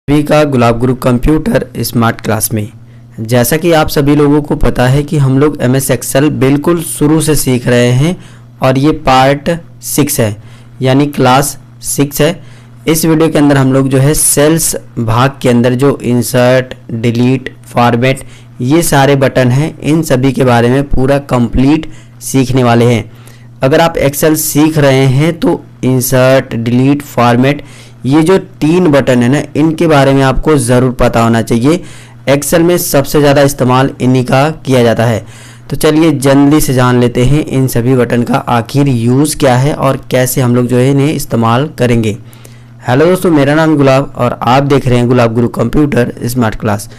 सभी का गुलाब गुरु computer smart class में। जैसा कि आप सभी लोगों को पता है कि हम लोग MS एक्सेल बिल्कुल शुरू से सीख रहे हैं और ये पार्ट 6 है, यानी क्लास 6 है। इस वीडियो के अंदर हम लोग जो है सेल्स भाग के अंदर जो इंसर्ट, डिलीट, फॉर्मेट ये सारे बटन हैं, इन सभी के बारे में पूरा कंप्लीट सीखने वाले हैं। अगर आप एक्सेल सीख रहे हैं तो इंसर्ट, डिलीट, फॉर्मेट ये जो 3 बटन है ना, इनके बारे में आपको ज़रूर पता होना चाहिए। एक्सेल में सबसे ज़्यादा इस्तेमाल इन्हीं का किया जाता है। तो चलिए जल्दी से जान लेते हैं इन सभी बटन का आखिर यूज़ क्या है और कैसे हम लोग जो है इन्हें इस्तेमाल करेंगे। हेलो दोस्तों, मेरा नाम गुलाब और आप देख रहे हैं गुलाब गुरु कंप्यूटर स्मार्ट क्लास।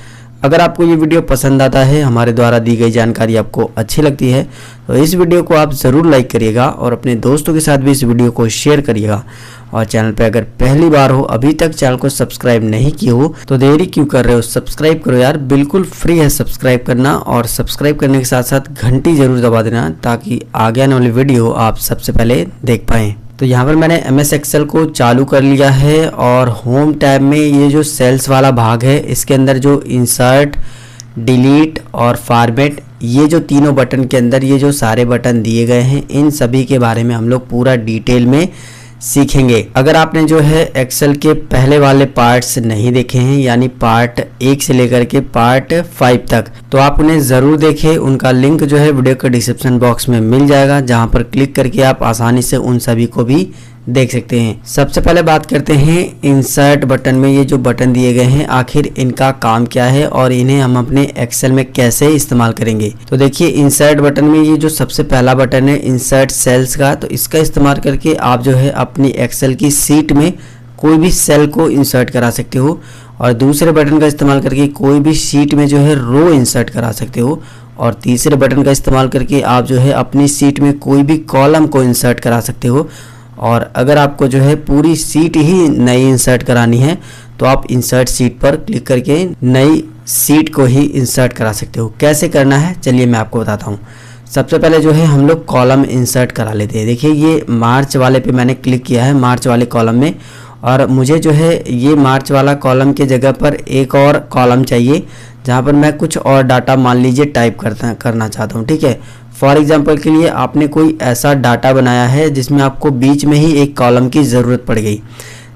अगर आपको ये वीडियो पसंद आता है, हमारे द्वारा दी गई जानकारी आपको अच्छी लगती है, तो इस वीडियो को आप ज़रूर लाइक करिएगा और अपने दोस्तों के साथ भी इस वीडियो को शेयर करिएगा। और चैनल पे अगर पहली बार हो, अभी तक चैनल को सब्सक्राइब नहीं किए हो तो देरी क्यों कर रहे हो, सब्सक्राइब करो यार, बिल्कुल फ्री है सब्सक्राइब करना। और सब्सक्राइब करने के साथ साथ घंटी जरूर दबा देना ताकि आगे आने वाली वीडियो आप सबसे पहले देख पाएँ। तो यहाँ पर मैंने MS एक्सेल को चालू कर लिया है और होम टैब में ये जो सेल्स वाला भाग है, इसके अंदर जो इंसर्ट, डिलीट और फॉर्मेट ये जो तीनों बटन के अंदर ये जो सारे बटन दिए गए हैं, इन सभी के बारे में हम लोग पूरा डिटेल में सीखेंगे। अगर आपने जो है एक्सेल के पहले वाले पार्ट्स नहीं देखे हैं, यानी पार्ट 1 से लेकर के पार्ट 5 तक, तो आप उन्हें ज़रूर देखें। उनका लिंक जो है वीडियो के डिस्क्रिप्शन बॉक्स में मिल जाएगा, जहां पर क्लिक करके आप आसानी से उन सभी को भी देख सकते हैं। सबसे पहले बात करते हैं इंसर्ट बटन में ये जो बटन दिए गए हैं, आखिर इनका काम क्या है और इन्हें हम अपने एक्सेल में कैसे इस्तेमाल करेंगे। तो देखिए इंसर्ट बटन में ये जो सबसे पहला बटन है इंसर्ट सेल्स का, तो इसका इस्तेमाल करके आप जो है अपनी एक्सेल की सीट में कोई भी सेल को इंसर्ट करा सकते हो। और दूसरे बटन का इस्तेमाल करके कोई भी शीट में जो है रो इंसर्ट करा सकते हो। और तीसरे बटन का इस्तेमाल करके आप जो है अपनी सीट में कोई भी कॉलम को इंसर्ट करा सकते हो। और अगर आपको जो है पूरी सीट ही नई इंसर्ट करानी है तो आप इंसर्ट सीट पर क्लिक करके नई सीट को ही इंसर्ट करा सकते हो। कैसे करना है चलिए मैं आपको बताता हूँ। सबसे पहले जो है हम लोग कॉलम इंसर्ट करा लेते हैं। देखिए ये मार्च वाले पे मैंने क्लिक किया है, मार्च वाले कॉलम में, और मुझे जो है ये मार्च वाला कॉलम के जगह पर एक और कॉलम चाहिए जहाँ पर मैं कुछ और डाटा मान लीजिए टाइप करना चाहता हूँ। ठीक है, फॉर एग्जांपल के लिए आपने कोई ऐसा डाटा बनाया है जिसमें आपको बीच में ही एक कॉलम की ज़रूरत पड़ गई।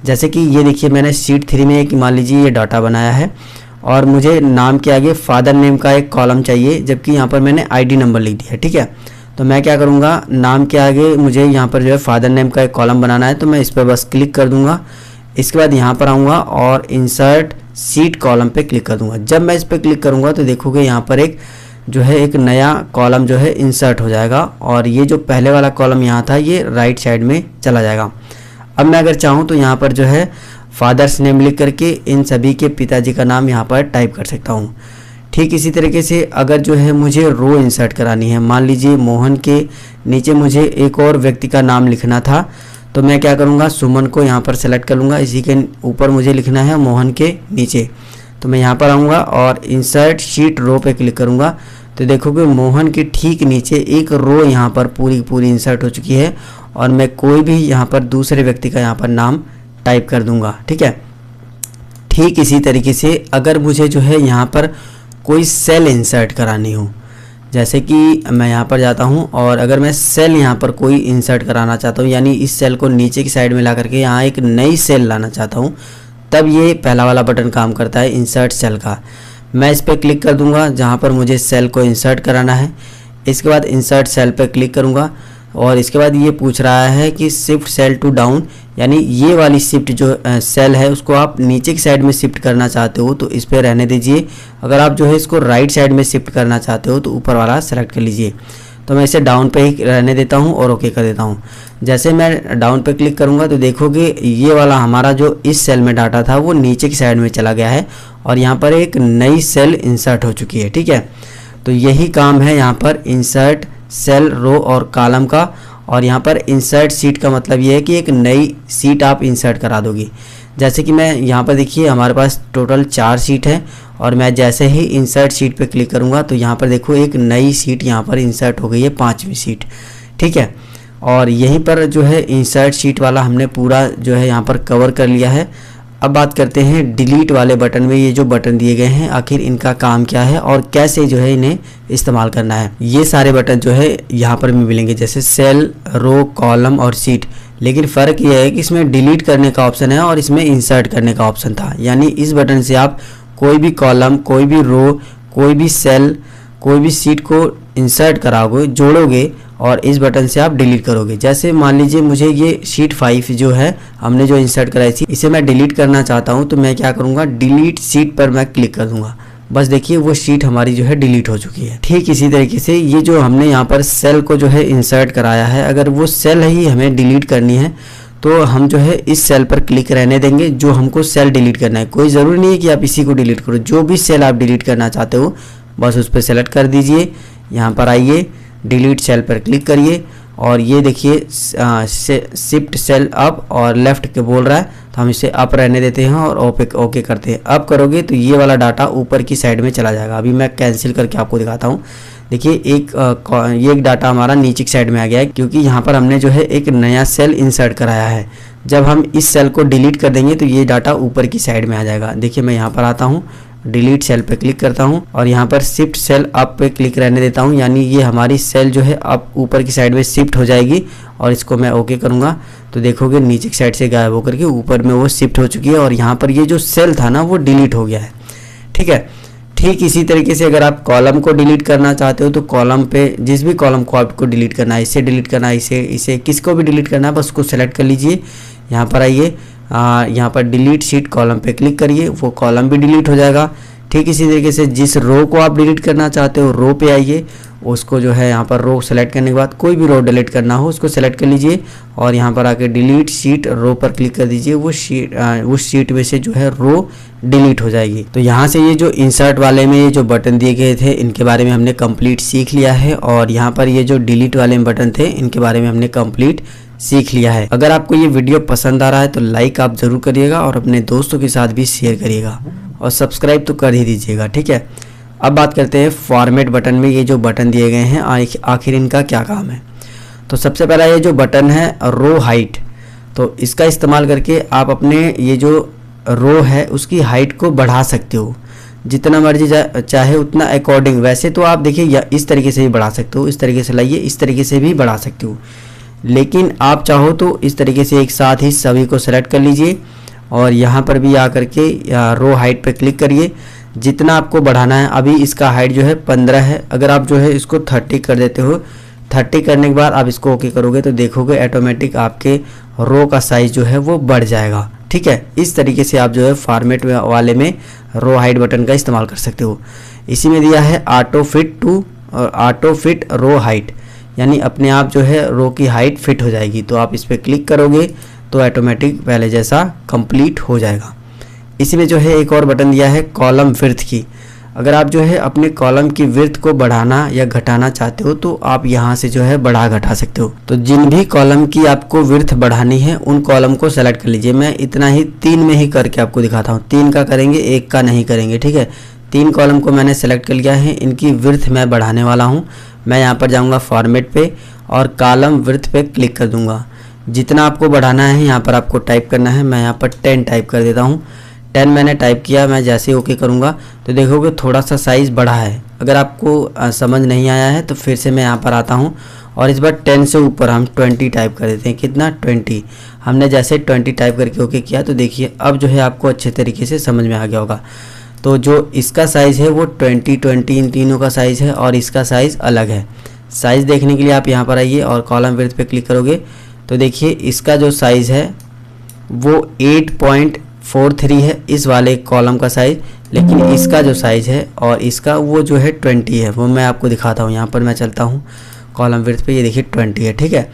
जैसे कि ये देखिए मैंने शीट 3 में एक मान लीजिए ये डाटा बनाया है और मुझे नाम के आगे फादर नेम का एक कॉलम चाहिए, जबकि यहाँ पर मैंने ID नंबर लिख दिया है। ठीक है, तो मैं क्या करूँगा, नाम के आगे मुझे यहाँ पर जो है फादर नेम का एक कॉलम बनाना है, तो मैं इस पर बस क्लिक कर दूँगा। इसके बाद यहाँ पर आऊँगा और इंसर्ट सीट कॉलम पे क्लिक कर दूँगा। जब मैं इस पर क्लिक करूँगा तो देखोगे यहाँ पर एक जो है एक नया कॉलम जो है इंसर्ट हो जाएगा और ये जो पहले वाला कॉलम यहाँ था ये राइट साइड में चला जाएगा। अब मैं अगर चाहूँ तो यहाँ पर जो है फादर्स नेम लिख करके इन सभी के पिताजी का नाम यहाँ पर टाइप कर सकता हूँ। ठीक इसी तरीके से अगर जो है मुझे रो इंसर्ट करानी है, मान लीजिए मोहन के नीचे मुझे एक और व्यक्ति का नाम लिखना था, तो मैं क्या करूँगा, सुमन को यहाँ पर सेलेक्ट कर लूँगा। इसी के ऊपर मुझे लिखना है मोहन के नीचे, तो मैं यहाँ पर आऊँगा और इंसर्ट शीट रो पे क्लिक करूँगा। तो देखोगे मोहन के ठीक नीचे एक रो यहाँ पर पूरी इंसर्ट हो चुकी है और मैं कोई भी यहाँ पर दूसरे व्यक्ति का यहाँ पर नाम टाइप कर दूँगा। ठीक है, ठीक इसी तरीके से अगर मुझे जो है यहाँ पर कोई सेल इंसर्ट करानी हो, जैसे कि मैं यहाँ पर जाता हूँ और अगर मैं सेल यहाँ पर कोई इंसर्ट कराना चाहता हूँ, यानी इस सेल को नीचे की साइड में ला करके यहाँ एक नई सेल लाना चाहता हूँ, तब ये पहला वाला बटन काम करता है इंसर्ट सेल का। मैं इस पर क्लिक कर दूंगा जहाँ पर मुझे सेल को इंसर्ट कराना है। इसके बाद इंसर्ट सेल पर क्लिक करूँगा और इसके बाद ये पूछ रहा है कि शिफ्ट सेल टू डाउन, यानी ये वाली शिफ्ट जो सेल है उसको आप नीचे की साइड में शिफ्ट करना चाहते हो तो इस पर रहने दीजिए। अगर आप जो है इसको राइट साइड में शिफ्ट करना चाहते हो तो ऊपर वाला सेलेक्ट कर लीजिए। तो मैं इसे डाउन पे ही रहने देता हूँ और ओके कर देता हूँ। जैसे मैं डाउन पे क्लिक करूँगा तो देखोगे ये वाला हमारा जो इस सेल में डाटा था वो नीचे की साइड में चला गया है और यहाँ पर एक नई सेल इंसर्ट हो चुकी है। ठीक है, तो यही काम है यहाँ पर इंसर्ट सेल, रो और कॉलम का। और यहाँ पर इंसर्ट सीट का मतलब ये है कि एक नई सीट आप इंसर्ट करा दोगे। जैसे कि मैं यहाँ पर देखिए हमारे पास टोटल 4 सीट है और मैं जैसे ही इंसर्ट सीट पे क्लिक करूँगा तो यहाँ पर देखो एक नई सीट यहाँ पर इंसर्ट हो गई है, 5वीं सीट। ठीक है, और यहीं पर जो है इंसर्ट सीट वाला हमने पूरा जो है यहाँ पर कवर कर लिया है। अब बात करते हैं डिलीट वाले बटन में। ये जो बटन दिए गए हैं आखिर इनका काम क्या है और कैसे जो है इन्हें इस्तेमाल करना है। ये सारे बटन जो है यहाँ पर भी मिलेंगे, जैसे सेल, रो, कॉलम और शीट। लेकिन फ़र्क यह है कि इसमें डिलीट करने का ऑप्शन है और इसमें इंसर्ट करने का ऑप्शन था। यानी इस बटन से आप कोई भी कॉलम, कोई भी रो, कोई भी सेल, कोई भी शीट को इंसर्ट कराओगे, जोड़ोगे और इस बटन से आप डिलीट करोगे। जैसे मान लीजिए मुझे ये शीट 5 जो है हमने जो इंसर्ट कराई थी, इसे मैं डिलीट करना चाहता हूँ, तो मैं क्या करूँगा, डिलीट शीट पर मैं क्लिक कर दूंगा। बस देखिए वो शीट हमारी जो है डिलीट हो चुकी है। ठीक इसी तरीके से ये जो हमने यहाँ पर सेल को जो है इंसर्ट कराया है, अगर वो सेल ही हमें डिलीट करनी है तो हम जो है इस सेल पर क्लिक रहने देंगे जो हमको सेल डिलीट करना है। कोई ज़रूरी नहीं है कि आप इसी को डिलीट करो, जो भी सेल आप डिलीट करना चाहते हो बस उस पर सेलेक्ट कर दीजिए। यहाँ पर आइए, डिलीट सेल पर क्लिक करिए और ये देखिए शिफ्ट सेल अप और लेफ्ट के बोल रहा है, तो हम इसे अप रहने देते हैं और ओके करते हैं। अप करोगे तो ये वाला डाटा ऊपर की साइड में चला जाएगा। अभी मैं कैंसिल करके आपको दिखाता हूँ। देखिए ये एक डाटा हमारा नीचे की साइड में आ गया है, क्योंकि यहाँ पर हमने जो है एक नया सेल इंसर्ट कराया है। जब हम इस सेल को डिलीट कर देंगे तो ये डाटा ऊपर की साइड में आ जाएगा। देखिए मैं यहाँ पर आता हूँ, डिलीट सेल पे क्लिक करता हूँ और यहाँ पर शिफ्ट सेल अप पे क्लिक रहने देता हूँ, यानी ये हमारी सेल जो है अब ऊपर की साइड में शिफ्ट हो जाएगी। और इसको मैं ओके करूँगा तो देखोगे नीचे की साइड से गायब होकर के ऊपर में वो शिफ्ट हो चुकी है और यहाँ पर ये जो सेल था ना वो डिलीट हो गया है। ठीक है, ठीक इसी तरीके से अगर आप कॉलम को डिलीट करना चाहते हो तो कॉलम पे जिस भी कॉलम को आपको डिलीट करना है, इसे डिलीट करना है, इसे किसको भी डिलीट करना है, बस उसको सेलेक्ट कर लीजिए। यहाँ पर आइए, यहाँ पर डिलीट शीट कॉलम पे क्लिक करिए, वो कॉलम भी डिलीट हो जाएगा। ठीक इसी तरीके से जिस रो को आप डिलीट करना चाहते हो रो पे आइए, उसको जो है यहाँ पर रो सेलेक्ट करने के बाद कोई भी रो डिलीट करना हो उसको सेलेक्ट कर लीजिए और यहाँ पर आके डिलीट शीट रो पर क्लिक कर दीजिए। उस शीट में से जो है रो डिलीट हो जाएगी। तो यहाँ से ये जो इंसर्ट वाले में ये जो बटन दिए गए थे इनके बारे में हमने कंप्लीट सीख लिया है और यहाँ पर ये जो डिलीट वाले बटन थे इनके बारे में हमने कंप्लीट सीख लिया है। अगर आपको ये वीडियो पसंद आ रहा है तो लाइक आप ज़रूर करिएगा और अपने दोस्तों के साथ भी शेयर करिएगा और सब्सक्राइब तो कर ही दीजिएगा। ठीक है, अब बात करते हैं फॉर्मेट बटन में ये जो बटन दिए गए हैं आखिर इनका क्या काम है। तो सबसे पहला ये जो बटन है रो हाइट, तो इसका इस्तेमाल करके आप अपने ये जो रो है उसकी हाइट को बढ़ा सकते हो जितना मर्जी चाहे उतना अकॉर्डिंग। वैसे तो आप देखिए या इस तरीके से भी बढ़ा सकते हो, इस तरीके से लाइए, इस तरीके से भी बढ़ा सकते हो, लेकिन आप चाहो तो इस तरीके से एक साथ ही सभी को सेलेक्ट कर लीजिए और यहाँ पर भी आकर के रो हाइट पे क्लिक करिए। जितना आपको बढ़ाना है, अभी इसका हाइट जो है 15 है, अगर आप जो है इसको 30 कर देते हो, 30 करने के बाद आप इसको ओके करोगे तो देखोगे ऑटोमेटिक आपके रो का साइज़ जो है वो बढ़ जाएगा। ठीक है, इस तरीके से आप जो है फॉर्मेट वाले में रो हाइट बटन का इस्तेमाल कर सकते हो। इसी में दिया है ऑटो फिट टू और ऑटो फिट रो हाइट, यानी अपने आप जो है रो की हाइट फिट हो जाएगी। तो आप इस पर क्लिक करोगे तो ऑटोमेटिक पहले जैसा कंप्लीट हो जाएगा। इसी में जो है एक और बटन दिया है कॉलम विड्थ की। अगर आप जो है अपने कॉलम की विड्थ को बढ़ाना या घटाना चाहते हो तो आप यहाँ से जो है बढ़ा घटा सकते हो। तो जिन भी कॉलम की आपको विड्थ बढ़ानी है उन कॉलम को सेलेक्ट कर लीजिए। मैं इतना ही 3 में ही करके आपको दिखाता हूँ, 3 का करेंगे, 1 का नहीं करेंगे। ठीक है, 3 कॉलम को मैंने सेलेक्ट कर लिया है, इनकी विड्थ मैं बढ़ाने वाला हूँ। मैं यहाँ पर जाऊँगा फॉर्मेट पे और कॉलम विड्थ पे क्लिक कर दूँगा। जितना आपको बढ़ाना है यहाँ पर आपको टाइप करना है। मैं यहाँ पर 10 टाइप कर देता हूँ। 10 मैंने टाइप किया, मैं जैसे ओके करूँगा तो देखोगे थोड़ा सा साइज़ बढ़ा है। अगर आपको समझ नहीं आया है तो फिर से मैं यहाँ पर आता हूँ और इस बार 10 से ऊपर हम 20 टाइप कर देते हैं। कितना, 20। हमने जैसे 20 टाइप करके ओके किया तो देखिए अब जो है आपको अच्छे तरीके से समझ में आ गया होगा। तो जो इसका साइज़ है वो 20 इन तीनों का साइज़ है और इसका साइज़ अलग है। साइज़ देखने के लिए आप यहाँ पर आइए और कॉलम विड्थ पे क्लिक करोगे तो देखिए इसका जो साइज़ है वो 8.43 है इस वाले कॉलम का साइज़, लेकिन इसका जो साइज़ है और इसका वो जो है 20 है। वो मैं आपको दिखाता हूँ। यहाँ पर मैं चलता हूँ कॉलम विड्थ पे, ये देखिए 20 है। ठीक है,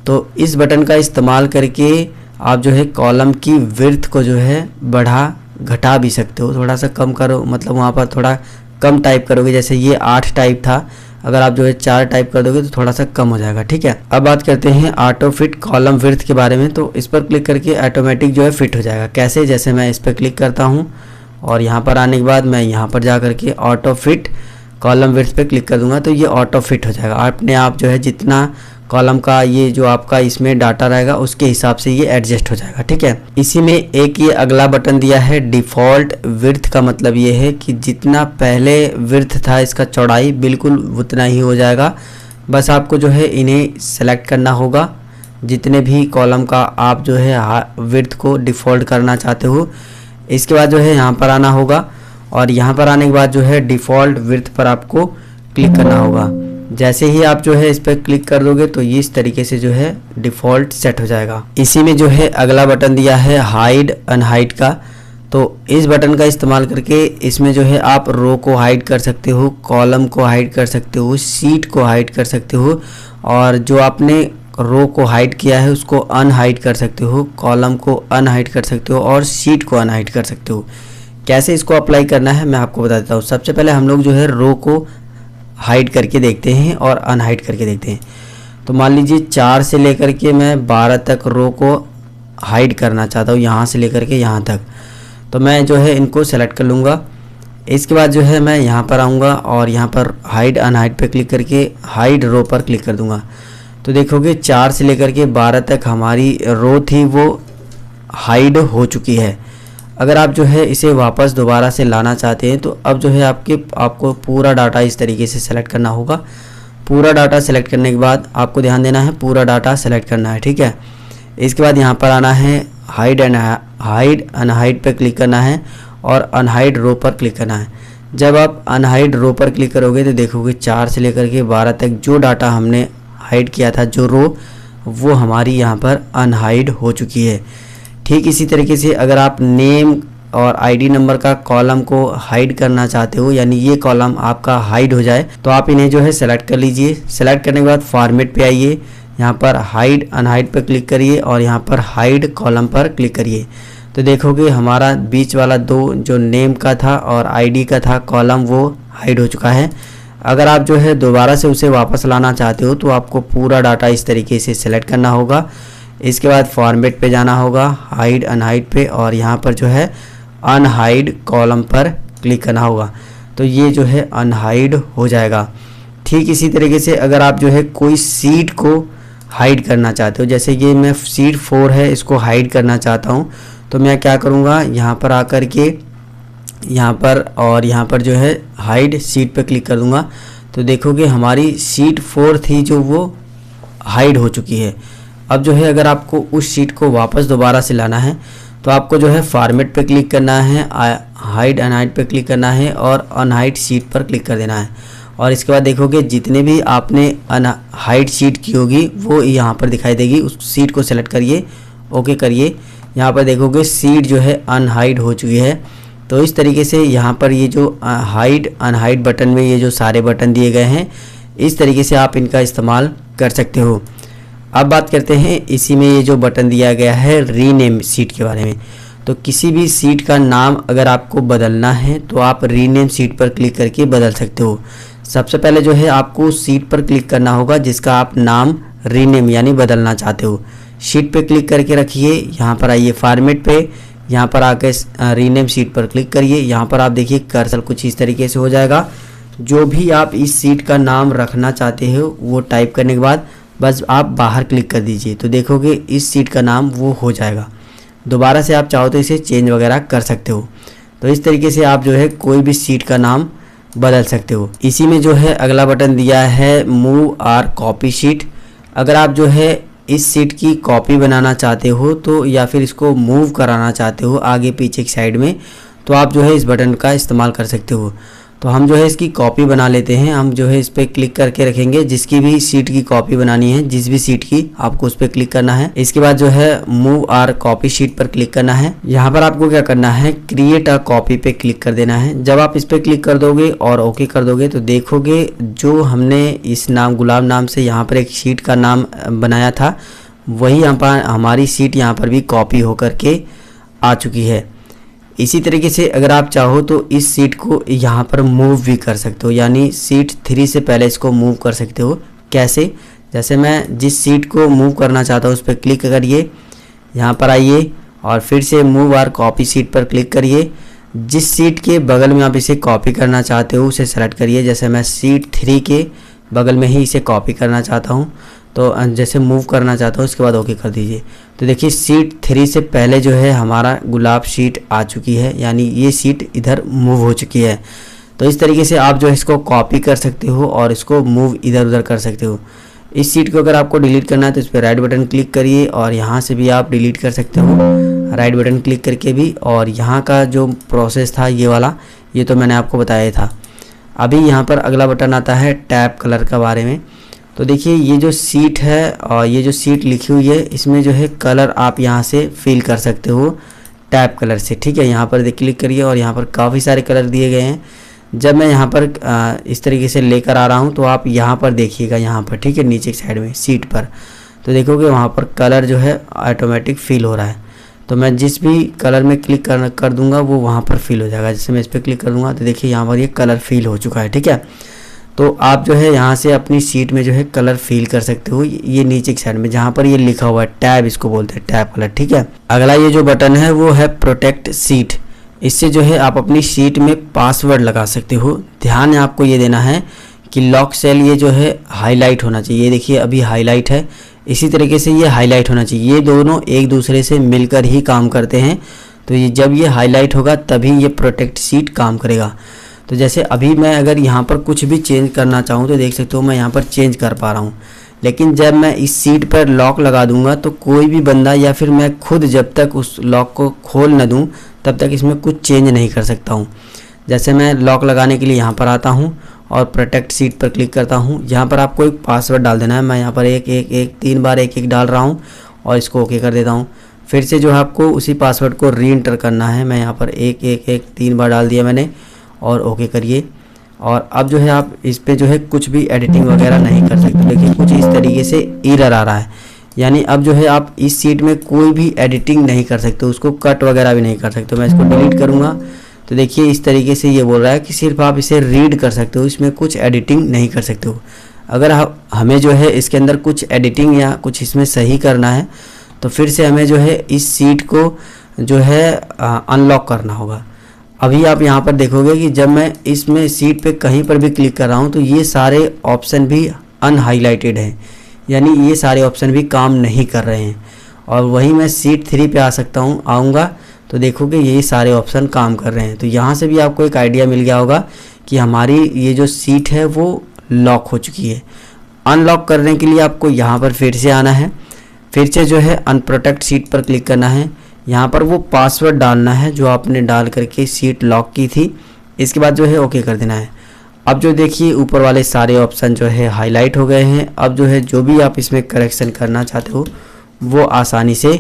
तो इस बटन का इस्तेमाल करके आप जो है कॉलम की विड्थ को जो है बढ़ा घटा भी सकते हो। थोड़ा सा कम करो, मतलब वहाँ पर थोड़ा कम टाइप करोगे, जैसे ये 8 टाइप था, अगर आप जो है 4 टाइप कर दोगे तो थोड़ा सा कम हो जाएगा। ठीक है, अब बात करते हैं ऑटो फिट कॉलम विड्थ के बारे में। तो इस पर क्लिक करके ऑटोमेटिक जो है फिट हो जाएगा। कैसे, जैसे मैं इस पर क्लिक करता हूँ और यहाँ पर आने के बाद मैं यहाँ पर जा करके ऑटो फिट कॉलम विड्थ पे क्लिक कर दूंगा तो ये ऑटो फिट हो जाएगा। अपने आप जो है जितना कॉलम का ये जो आपका इसमें डाटा रहेगा उसके हिसाब से ये एडजस्ट हो जाएगा, ठीक है। इसी में एक ये अगला बटन दिया है डिफ़ॉल्ट विड्थ का मतलब ये है कि जितना पहले विड्थ था इसका चौड़ाई बिल्कुल उतना ही हो जाएगा। बस आपको जो है इन्हें सेलेक्ट करना होगा, जितने भी कॉलम का आप जो है विड्थ को डिफ़ॉल्ट करना चाहते हो। इसके बाद जो है यहाँ पर आना होगा और यहाँ पर आने के बाद जो है डिफ़ॉल्ट विड्थ पर आपको क्लिक करना होगा। जैसे ही आप जो है इस पर क्लिक कर दोगे तो ये इस तरीके से जो है डिफ़ॉल्ट सेट हो जाएगा। इसी में जो है अगला बटन दिया है हाइड अनहाइड का, तो इस बटन का इस्तेमाल करके इसमें जो है आप रो को हाइड कर सकते हो, कॉलम को हाइड कर सकते हो, शीट को हाइड कर सकते हो और जो आपने रो को हाइड किया है उसको अनहाइड कर सकते हो, कॉलम को अनहाइड कर सकते हो और शीट को अनहाइड कर सकते हो। कैसे इसको अप्लाई करना है मैं आपको बता देता हूँ। सबसे पहले हम लोग जो है रो को हाइड करके देखते हैं और अनहाइड करके देखते हैं। तो मान लीजिए 4 से लेकर के मैं 12 तक रो को हाइड करना चाहता हूँ, यहाँ से लेकर के यहाँ तक। तो मैं जो है इनको सेलेक्ट कर लूँगा। इसके बाद जो है मैं यहाँ पर आऊँगा और यहाँ पर हाइड अनहाइड पे क्लिक करके हाइड रो पर क्लिक कर दूँगा। तो देखोगे 4 से लेकर के 12 तक हमारी रो थी वो हाइड हो चुकी है। अगर आप जो है इसे वापस दोबारा से लाना चाहते हैं तो अब जो है आपको पूरा डाटा इस तरीके से सेलेक्ट करना होगा। पूरा डाटा सेलेक्ट करने के बाद आपको ध्यान देना है पूरा डाटा सेलेक्ट करना है, ठीक है। इसके बाद यहाँ पर आना है हाइड अनहाइड पे क्लिक करना है और अनहाइड रो पर क्लिक करना है। जब आप अनहाइड रो पर क्लिक करोगे तो देखोगे 4 से लेकर के 12 तक जो डाटा हमने हाइड किया था, जो रो, वो हमारी यहाँ पर अनहाइड हो चुकी है। ठीक इसी तरीके से अगर आप नेम और आईडी नंबर का कॉलम को हाइड करना चाहते हो, यानी ये कॉलम आपका हाइड हो जाए, तो आप इन्हें जो है सेलेक्ट कर लीजिए। सेलेक्ट करने के बाद फॉर्मेट पे आइए, यहाँ पर हाइड अनहाइड पे क्लिक करिए और यहाँ पर हाइड कॉलम पर क्लिक करिए। तो देखोगे हमारा बीच वाला 2 जो नेम का था और आईडी का था कॉलम वो हाइड हो चुका है। अगर आप जो है दोबारा से उसे वापस लाना चाहते हो तो आपको पूरा डाटा इस तरीके से सेलेक्ट करना होगा। इसके बाद फॉर्मेट पे जाना होगा, हाइड अनहाइड पे, और यहाँ पर जो है अनहाइड कॉलम पर क्लिक करना होगा। तो ये जो है अनहाइड हो जाएगा। ठीक इसी तरीके से अगर आप जो है कोई सीट को हाइड करना चाहते हो, जैसे ये मैं सीट 4 है इसको हाइड करना चाहता हूँ, तो मैं क्या करूँगा, यहाँ पर आकर के यहाँ पर और यहाँ पर जो है हाइड सीट पे क्लिक कर दूँगा। तो देखोगे हमारी सीट 4 थी जो वो हाइड हो चुकी है। अब जो है अगर आपको उस शीट को वापस दोबारा से लाना है तो आपको जो है फॉर्मेट पे क्लिक करना है, हाइड अनहाइड पे क्लिक करना है और अनहाइड शीट पर क्लिक कर देना है। और इसके बाद देखोगे जितने भी आपने हाइड शीट की होगी वो यहाँ पर दिखाई देगी। उस शीट को सेलेक्ट करिए, ओके करिए। यहाँ पर देखोगे शीट जो है अनहाइड हो चुकी है। तो इस तरीके से यहाँ पर ये जो हाइड अनहाइड बटन में ये जो सारे बटन दिए गए हैं, इस तरीके से आप इनका इस्तेमाल कर सकते हो। अब बात करते हैं इसी में ये जो बटन दिया गया है रीनेम सीट के बारे में। तो किसी भी सीट का नाम अगर आपको बदलना है तो आप रीनेम सीट पर क्लिक करके बदल सकते हो। सबसे पहले जो है आपको सीट पर क्लिक करना होगा जिसका आप नाम रीनेम यानी बदलना चाहते हो। शीट पे क्लिक करके रखिए, यहाँ पर आइए फॉर्मेट पे, यहाँ पर आके रीनेम सीट पर क्लिक करिए। यहाँ पर आप देखिए कर्सर कुछ इस तरीके से हो जाएगा। जो भी आप इस सीट का नाम रखना चाहते हो वो टाइप करने के बाद बस आप बाहर क्लिक कर दीजिए, तो देखोगे इस सीट का नाम वो हो जाएगा। दोबारा से आप चाहो तो इसे चेंज वगैरह कर सकते हो। तो इस तरीके से आप जो है कोई भी सीट का नाम बदल सकते हो। इसी में जो है अगला बटन दिया है मूव आर कॉपी शीट। अगर आप जो है इस सीट की कॉपी बनाना चाहते हो तो या फिर इसको मूव कराना चाहते हो आगे पीछे की साइड में, तो आप जो है इस बटन का इस्तेमाल कर सकते हो। तो हम जो है इसकी कॉपी बना लेते हैं। हम जो है इस पर क्लिक करके रखेंगे, जिसकी भी सीट की कॉपी बनानी है, जिस भी सीट की आपको उस पर क्लिक करना है। इसके बाद जो है मूव आर कॉपी शीट पर क्लिक करना है। यहाँ पर आपको क्या करना है, क्रिएट अ कॉपी पे क्लिक कर देना है। जब आप इस पर क्लिक कर दोगे और ओके कर दोगे तो देखोगे जो हमने इस नाम गुलाब नाम से यहाँ पर एक शीट का नाम बनाया था वही यहाँ पर हमारी सीट यहाँ पर भी कॉपी होकर के आ चुकी है। इसी तरीके से अगर आप चाहो तो इस सीट को यहाँ पर मूव भी कर सकते हो, यानी सीट 3 से पहले इसको मूव कर सकते हो। कैसे, जैसे मैं जिस सीट को मूव करना चाहता हूँ उस पर क्लिक करिए, यहाँ पर आइए और फिर से मूव आर कॉपी सीट पर क्लिक करिए। जिस सीट के बगल में आप इसे कॉपी करना चाहते हो उसे सेलेक्ट करिए। जैसे मैं सीट 3 के बगल में ही इसे कॉपी करना चाहता हूँ तो जैसे मूव करना चाहता हूँ उसके बाद ओके कर दीजिए। तो देखिए सीट 3 से पहले जो है हमारा गुलाब शीट आ चुकी है, यानी ये सीट इधर मूव हो चुकी है। तो इस तरीके से आप जो है इसको कॉपी कर सकते हो और इसको मूव इधर उधर कर सकते हो। इस सीट को अगर आपको डिलीट करना है तो इस पर राइट बटन क्लिक करिए और यहाँ से भी आप डिलीट कर सकते हो, राइट बटन क्लिक करके भी। और यहाँ का जो प्रोसेस था ये वाला, ये तो मैंने आपको बताया था। अभी यहाँ पर अगला बटन आता है टैब कलर का बारे में। तो देखिए ये जो सीट है और ये जो सीट लिखी हुई है इसमें जो है कलर आप यहाँ से फिल कर सकते हो टैब कलर से, ठीक है। यहाँ पर क्लिक करिए और यहाँ पर काफ़ी सारे कलर दिए गए हैं। जब मैं यहाँ पर इस तरीके से लेकर आ रहा हूँ तो आप यहाँ पर देखिएगा, यहाँ पर, ठीक है, नीचे की साइड में सीट पर, तो देखोगे वहाँ पर कलर जो है ऑटोमेटिक फिल हो रहा है। तो मैं जिस भी कलर में क्लिक कर दूंगा वो वहाँ पर फिल हो जाएगा। जैसे मैं इस पर क्लिक कर दूंगा तो देखिए यहाँ पर ये कलर फिल हो चुका है, ठीक है। तो आप जो है यहाँ से अपनी सीट में जो है कलर फिल कर सकते हो, ये नीचे की साइड में जहाँ पर ये लिखा हुआ है टैब, इसको बोलते हैं टैब कलर, ठीक है। अगला ये जो बटन है वो है प्रोटेक्ट सीट। इससे जो है आप अपनी सीट में पासवर्ड लगा सकते हो। ध्यान आपको ये देना है कि लॉक सेल ये जो है हाईलाइट होना चाहिए। ये देखिए अभी हाईलाइट है, इसी तरीके से ये हाईलाइट होना चाहिए। ये दोनों एक दूसरे से मिलकर ही काम करते हैं। तो ये जब ये हाईलाइट होगा तभी ये प्रोटेक्ट सीट काम करेगा। तो जैसे अभी मैं अगर यहाँ पर कुछ भी चेंज करना चाहूँ तो देख सकते हो मैं यहाँ पर चेंज कर पा रहा हूँ, लेकिन जब मैं इस सीट पर लॉक लगा दूंगा तो कोई भी बंदा या फिर मैं खुद जब तक उस लॉक को खोल न दूं तब तक इसमें कुछ चेंज नहीं कर सकता हूं। जैसे मैं लॉक लगाने के लिए यहाँ पर आता हूं और प्रोटेक्ट सीट पर क्लिक करता हूं। यहाँ पर आपको एक पासवर्ड डाल देना है। मैं यहाँ पर 3 बार 1 डाल रहा हूँ और इसको ओके कर देता हूँ। फिर से जो है आपको उसी पासवर्ड को री एंटर करना है। मैं यहाँ पर 3 बार डाल दिया मैंने और ओके करिए। और अब जो है आप इस पे जो है कुछ भी एडिटिंग वगैरह नहीं कर सकते। देखिए कुछ इस तरीके से एरर आ रहा है, यानी अब जो है आप इस सीट में कोई भी एडिटिंग नहीं कर सकते, उसको कट वगैरह भी नहीं कर सकते। मैं इसको डिलीट करूँगा तो देखिए इस तरीके से ये बोल रहा है कि सिर्फ आप इसे रीड कर सकते हो, इसमें कुछ एडिटिंग नहीं कर सकते हो। अगर हमें जो है इसके अंदर कुछ एडिटिंग या कुछ इसमें सही करना है तो फिर से हमें जो है इस सीट को जो है अनलॉक करना होगा। अभी आप यहाँ पर देखोगे कि जब मैं इसमें सीट पे कहीं पर भी क्लिक कर रहा हूँ तो ये सारे ऑप्शन भी अनहाइलाइटेड हैं, यानी ये सारे ऑप्शन भी काम नहीं कर रहे हैं। और वहीं मैं सीट 3 पे आ सकता हूँ, आऊँगा तो देखोगे ये सारे ऑप्शन काम कर रहे हैं। तो यहाँ से भी आपको एक आइडिया मिल गया होगा कि हमारी ये जो सीट है वो लॉक हो चुकी है। अनलॉक करने के लिए आपको यहाँ पर फिर से आना है, फिर से जो है अनप्रोटेक्ट सीट पर क्लिक करना है। यहाँ पर वो पासवर्ड डालना है जो आपने डाल करके सीट लॉक की थी। इसके बाद जो है ओके कर देना है। अब जो देखिए ऊपर वाले सारे ऑप्शन जो है हाईलाइट हो गए हैं। अब जो है जो भी आप इसमें करेक्शन करना चाहते हो वो आसानी से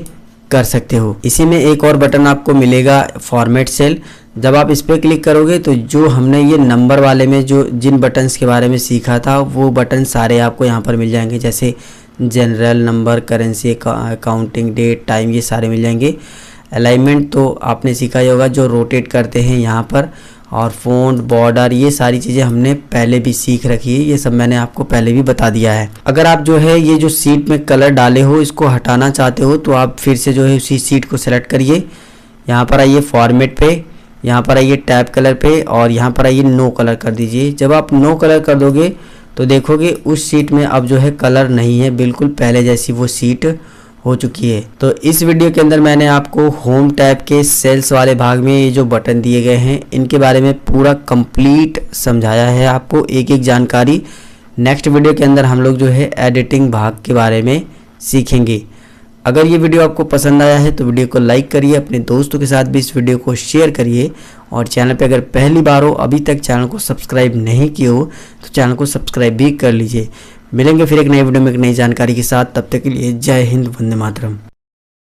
कर सकते हो। इसी में एक और बटन आपको मिलेगा फॉर्मेट सेल। जब आप इस पर क्लिक करोगे तो जो हमने ये नंबर वाले में जो जिन बटन्स के बारे में सीखा था वो बटन सारे आपको यहाँ पर मिल जाएंगे, जैसे general, number, currency, counting, date, time, ये सारे मिल जाएंगे। अलाइनमेंट तो आपने सीखा ही होगा, जो रोटेट करते हैं यहाँ पर, और फ़ॉन्ट, बॉर्डर, ये सारी चीज़ें हमने पहले भी सीख रखी है, ये सब मैंने आपको पहले भी बता दिया है। अगर आप जो है ये जो सीट में कलर डाले हो इसको हटाना चाहते हो तो आप फिर से जो है उसी सीट को सेलेक्ट करिए, यहाँ पर आइए फॉर्मेट पे, यहाँ पर आइए टैब कलर पे और यहाँ पर आइए नो कलर कर दीजिए। जब आप नो कलर कर दोगे तो देखोगे उस सीट में अब जो है कलर नहीं है, बिल्कुल पहले जैसी वो सीट हो चुकी है। तो इस वीडियो के अंदर मैंने आपको होम टैब के सेल्स वाले भाग में ये जो बटन दिए गए हैं इनके बारे में पूरा कंप्लीट समझाया है, आपको एक एक जानकारी। नेक्स्ट वीडियो के अंदर हम लोग जो है एडिटिंग भाग के बारे में सीखेंगे। अगर ये वीडियो आपको पसंद आया है तो वीडियो को लाइक करिए, अपने दोस्तों के साथ भी इस वीडियो को शेयर करिए, और चैनल पे अगर पहली बार हो, अभी तक चैनल को सब्सक्राइब नहीं किए हो तो चैनल को सब्सक्राइब भी कर लीजिए। मिलेंगे फिर एक नई वीडियो में एक नई जानकारी के साथ, तब तक के लिए जय हिंद, वंदे मातरम।